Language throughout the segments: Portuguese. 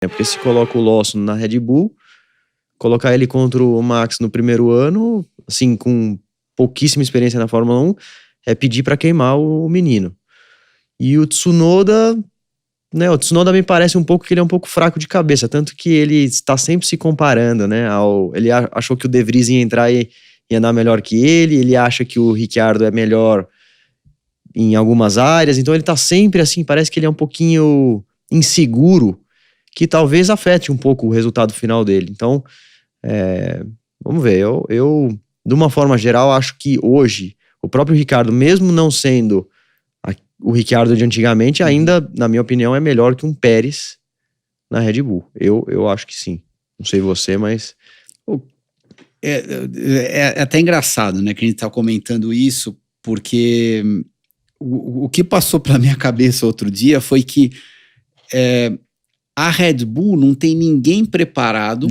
Porque se coloca o Lawson na Red Bull, colocar ele contra o Max no primeiro ano, assim, com pouquíssima experiência na Fórmula 1, é pedir para queimar o menino. E o Tsunoda, né, o Tsunoda me parece um pouco que ele é um pouco fraco de cabeça, tanto que ele está sempre se comparando, né, ele achou que o De Vries ia entrar e ia andar melhor que ele acha que o Ricciardo é melhor em algumas áreas, então ele tá sempre assim, parece que ele é um pouquinho inseguro, que talvez afete um pouco o resultado final dele. Então, vamos ver, eu de uma forma geral acho que hoje o próprio Ricciardo, mesmo não sendo o Ricciardo de antigamente, ainda, na minha opinião, é melhor que um Pérez na Red Bull. Eu acho que sim. Não sei você, mas... É até engraçado, né, que a gente tá comentando isso, porque o que passou pela minha cabeça outro dia foi que a Red Bull não tem ninguém preparado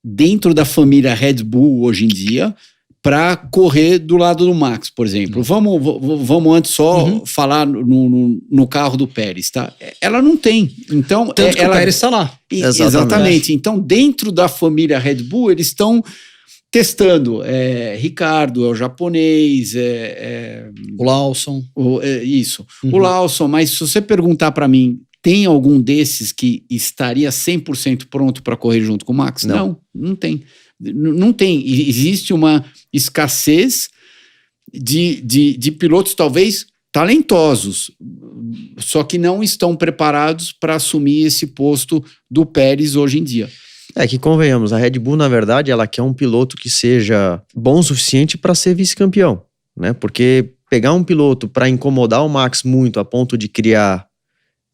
dentro da família Red Bull hoje em dia para correr do lado do Max, por exemplo. Vamos antes só falar no carro do Pérez, tá? Ela não tem. Então, tanto que o Pérez está lá. Exatamente. Então, dentro da família Red Bull, eles estão testando. Ricardo é o japonês, o Lawson. Isso. O Lawson, mas se você perguntar para mim, tem algum desses que estaria 100% pronto para correr junto com o Max? Não tem. Não tem. Existe uma escassez de pilotos, talvez talentosos, só que não estão preparados para assumir esse posto do Pérez hoje em dia. Que convenhamos, a Red Bull, na verdade, ela quer um piloto que seja bom o suficiente para ser vice-campeão, né? Porque pegar um piloto para incomodar o Max muito a ponto de criar,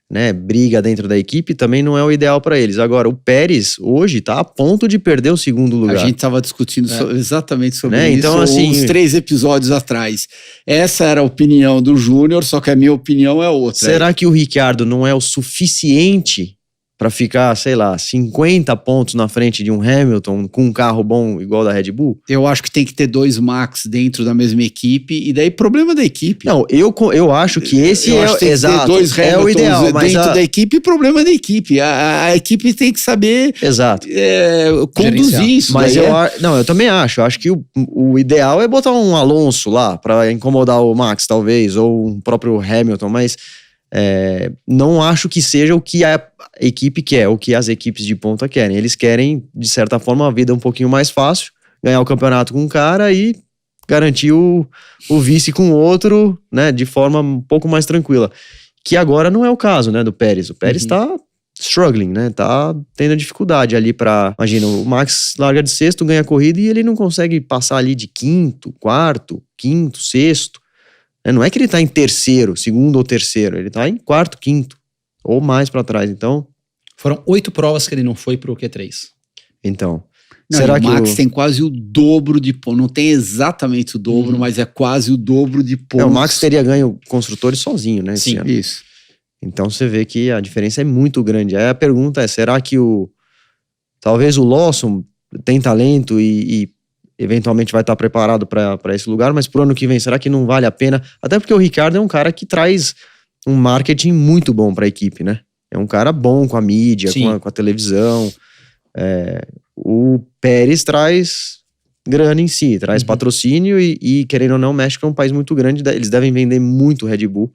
né, briga dentro da equipe também não é o ideal para eles. Agora, o Pérez hoje tá a ponto de perder o segundo lugar. A gente tava discutindo exatamente sobre né? isso então, assim, uns 3 episódios atrás. Essa era a opinião do Júnior, só que a minha opinião é outra. Será que o Ricciardo não é o suficiente para ficar, sei lá, 50 pontos na frente de um Hamilton com um carro bom igual da Red Bull? Eu acho que tem que ter 2 Max dentro da mesma equipe, e daí problema da equipe. Não, eu acho que esse exato, 2 Hamiltons o ideal, mas dentro da equipe, problema da equipe. A equipe tem que saber conduzir isso. Mas eu também acho. Eu acho que o ideal é botar um Alonso lá para incomodar o Max, talvez, ou um próprio Hamilton, mas não acho que seja o que a equipe quer, o que as equipes de ponta querem. Eles querem, de certa forma, uma vida um pouquinho mais fácil, ganhar o campeonato com um cara e garantir o vice com o outro, né, de forma um pouco mais tranquila. Que agora não é o caso, né, do Pérez. O Pérez tá struggling, né, tá tendo dificuldade ali para... Imagina, o Max larga de sexto, ganha a corrida e ele não consegue passar ali de quinto, quarto, quinto, sexto. Não é que ele tá em terceiro, segundo ou terceiro, ele tá em quarto, quinto, ou mais pra trás, então... Foram 8 provas que ele não foi pro Q3. Então, será que o Max tem quase o dobro de pontos, não tem exatamente o dobro, mas é quase o dobro de pontos. O Max teria ganho construtores sozinho, né? Sim, isso. Então você vê que a diferença é muito grande. Aí a pergunta é, será que talvez o Lawson tem talento e eventualmente vai estar preparado para esse lugar, mas pro ano que vem, será que não vale a pena? Até porque o Ricciardo é um cara que traz um marketing muito bom para a equipe, né? É um cara bom com a mídia, com a televisão. O Pérez traz grana em si, traz patrocínio e, querendo ou não, o México é um país muito grande, eles devem vender muito Red Bull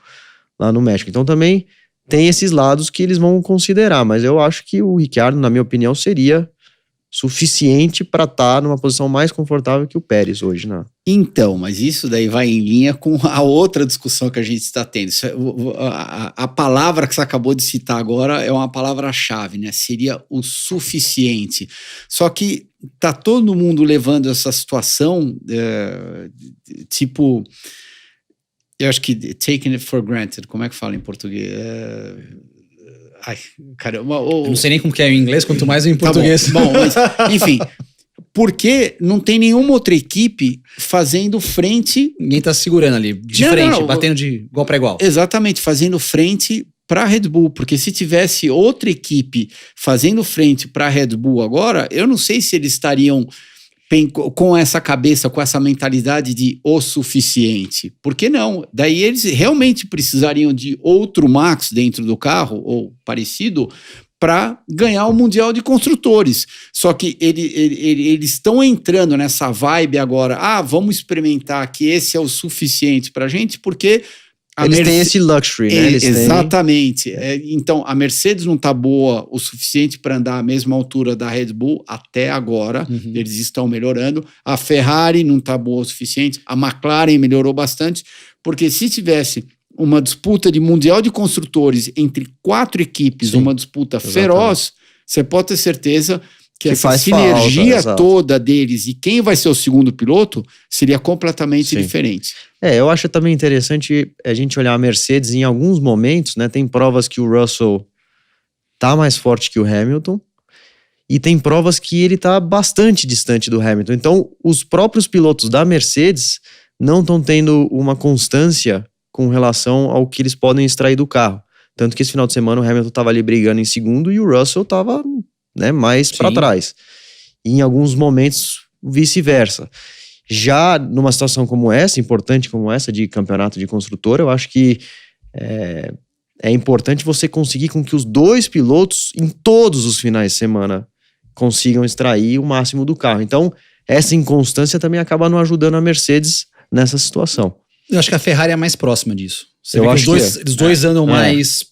lá no México. Então também tem esses lados que eles vão considerar, mas eu acho que o Ricciardo, na minha opinião, seria suficiente para estar numa posição mais confortável que o Pérez hoje, né? Então, mas isso daí vai em linha com a outra discussão que a gente está tendo. A palavra que você acabou de citar agora é uma palavra-chave, né? Seria o suficiente. Só que tá todo mundo levando essa situação, tipo, eu acho que taking it for granted, como é que fala em português? Ai, caramba. Eu não sei nem como que é em inglês, quanto mais em português. Tá bom, mas, enfim, porque não tem nenhuma outra equipe fazendo frente... Ninguém tá segurando ali, de frente, batendo de igual para igual. Exatamente, fazendo frente para a Red Bull, porque se tivesse outra equipe fazendo frente para a Red Bull agora, eu não sei se eles estariam com essa cabeça, com essa mentalidade de o suficiente. Por que não? Daí eles realmente precisariam de outro Max dentro do carro, ou parecido, para ganhar o Mundial de Construtores. Só que eles estão entrando nessa vibe agora. Vamos experimentar que esse é o suficiente para a gente, porque eles têm esse luxury, né? Exatamente. Então, a Mercedes não está boa o suficiente para andar à mesma altura da Red Bull até agora. Eles estão melhorando. A Ferrari não está boa o suficiente. A McLaren melhorou bastante, porque se tivesse uma disputa de Mundial de Construtores entre 4 equipes, sim, uma disputa feroz, você pode ter certeza que essa sinergia toda deles e quem vai ser o segundo piloto seria completamente diferente. Eu acho também interessante a gente olhar a Mercedes em alguns momentos, né? Tem provas que o Russell tá mais forte que o Hamilton e tem provas que ele tá bastante distante do Hamilton. Então, os próprios pilotos da Mercedes não estão tendo uma constância com relação ao que eles podem extrair do carro. Tanto que esse final de semana o Hamilton estava ali brigando em segundo e o Russell estava, né, mais para trás. E em alguns momentos vice-versa. Já numa situação como essa, importante como essa de campeonato de construtor, eu acho que é importante você conseguir com que os 2 pilotos em todos os finais de semana consigam extrair o máximo do carro. Então, essa inconstância também acaba não ajudando a Mercedes nessa situação. Eu acho que a Ferrari é mais próxima disso. Eu acho que os dois andam mais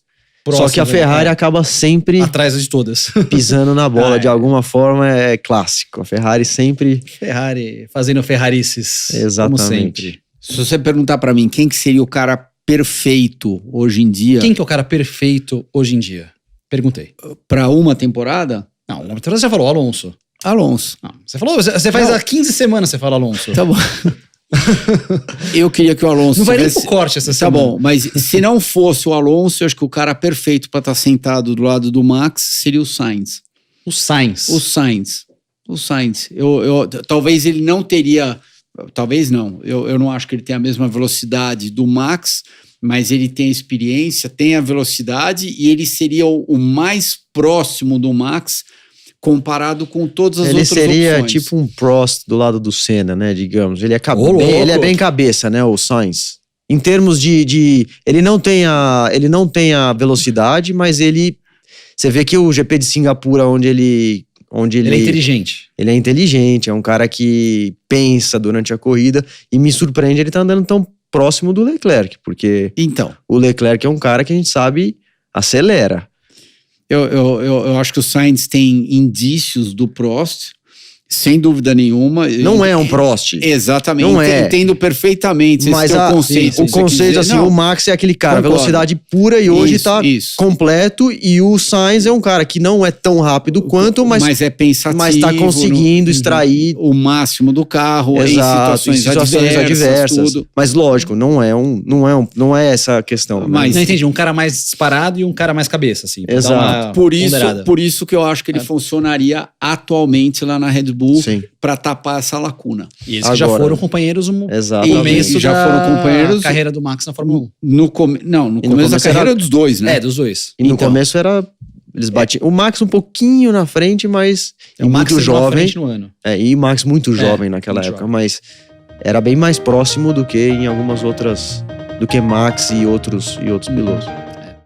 próximos. Só que a Ferrari acaba sempre atrás de todas. Pisando na bola de alguma forma, é clássico. A Ferrari sempre... Ferrari fazendo ferrarices. Exatamente. Como sempre. Se você perguntar pra mim quem que seria o cara perfeito hoje em dia... Quem que é o cara perfeito hoje em dia? Perguntei. Pra uma temporada? Não, uma temporada você já falou, Alonso. Não, você faz há 15 semanas você fala Alonso. Tá bom. Eu queria que o Alonso... Não vai nem pro corte essa semana. Tá bom, mas se não fosse o Alonso, eu acho que o cara perfeito pra estar sentado do lado do Max seria o Sainz. O Sainz. Talvez ele não teria... Talvez não. Eu não acho que ele tenha a mesma velocidade do Max, mas ele tem a experiência, tem a velocidade e ele seria o mais próximo do Max comparado com todas as outras opções. Ele seria tipo um Prost do lado do Senna, né, digamos. Ele é bem cabeça, né, o Sainz. Em termos de ele não tem a velocidade, mas você vê que o GP de Singapura onde ele é inteligente. Ele é inteligente, é um cara que pensa durante a corrida e me surpreende ele tá andando tão próximo do Leclerc, porque o Leclerc é um cara que a gente sabe acelera. Eu acho que o Sainz tem indícios do Prost, sem dúvida nenhuma. Não é um Prost. Exatamente. Não é. Entendo perfeitamente mas esse conceito. O conceito, assim, o Max é aquele cara, concordo, velocidade pura e hoje tá completo, e o Sainz é um cara que não é tão rápido quanto, mas é pensativo. Mas tá conseguindo extrair o máximo do carro. Exato, em situações adversas. Tudo. Mas lógico, não é essa a questão. Mas não entendi, um cara mais disparado e um cara mais cabeça, assim. Exato. Por isso que eu acho que ele funcionaria atualmente lá na Red Bull para tapar essa lacuna. E eles já foram companheiros no começo da carreira do Max na Fórmula 1. No começo da carreira dos dois, né? Dos dois. E no começo eles batiam. O Max um pouquinho na frente, mas o Max muito jovem. Na frente no ano. E o Max muito jovem naquela época, jovem. Mas era bem mais próximo do que em algumas outras, do que Max e outros pilotos.